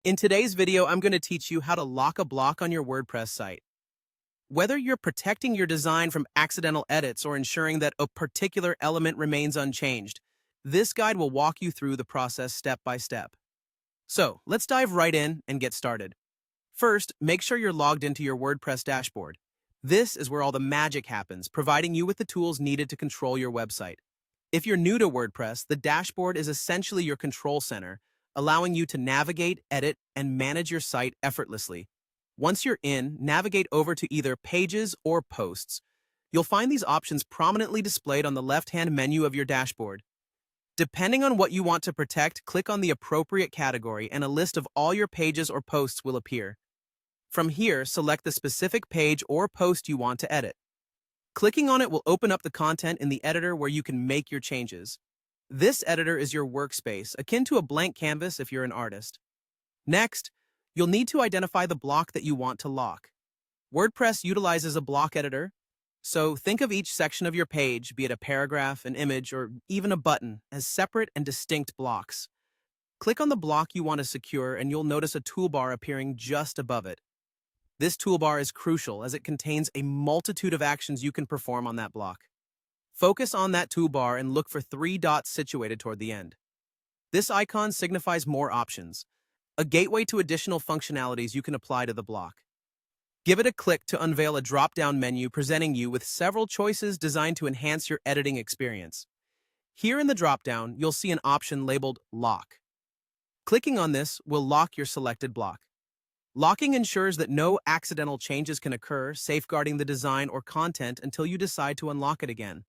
In today's video, I'm going to teach you how to lock a block on your WordPress site. Whether you're protecting your design from accidental edits or ensuring that a particular element remains unchanged, this guide will walk you through the process step by step. So, let's dive right in and get started. First, make sure you're logged into your WordPress dashboard. This is where all the magic happens, providing you with the tools needed to control your website. If you're new to WordPress, the dashboard is essentially your control center, allowing you to navigate, edit, and manage your site effortlessly. Once you're in, navigate over to either Pages or Posts. You'll find these options prominently displayed on the left-hand menu of your dashboard. Depending on what you want to protect, click on the appropriate category and a list of all your pages or posts will appear. From here, select the specific page or post you want to edit. Clicking on it will open up the content in the editor where you can make your changes. This editor is your workspace, akin to a blank canvas if you're an artist. Next, you'll need to identify the block that you want to lock. WordPress utilizes a block editor, so think of each section of your page, be it a paragraph, an image, or even a button, as separate and distinct blocks. Click on the block you want to secure and you'll notice a toolbar appearing just above it. This toolbar is crucial as it contains a multitude of actions you can perform on that block. Focus on that toolbar and look for 3 dots situated toward the end. This icon signifies more options, a gateway to additional functionalities you can apply to the block. Give it a click to unveil a drop-down menu presenting you with several choices designed to enhance your editing experience. Here in the drop-down, you'll see an option labeled Lock. Clicking on this will lock your selected block. Locking ensures that no accidental changes can occur, safeguarding the design or content until you decide to unlock it again.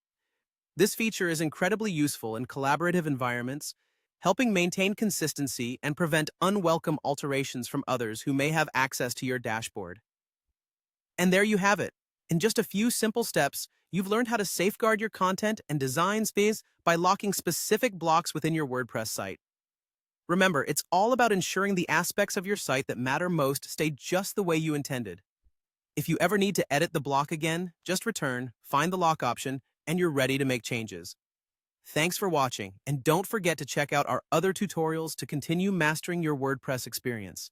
This feature is incredibly useful in collaborative environments, helping maintain consistency and prevent unwelcome alterations from others who may have access to your dashboard. And there you have it. In just a few simple steps, you've learned how to safeguard your content and design space by locking specific blocks within your WordPress site. Remember, it's all about ensuring the aspects of your site that matter most stay just the way you intended. If you ever need to edit the block again, just return, find the lock option, and you're ready to make changes. Thanks for watching, and don't forget to check out our other tutorials to continue mastering your WordPress experience.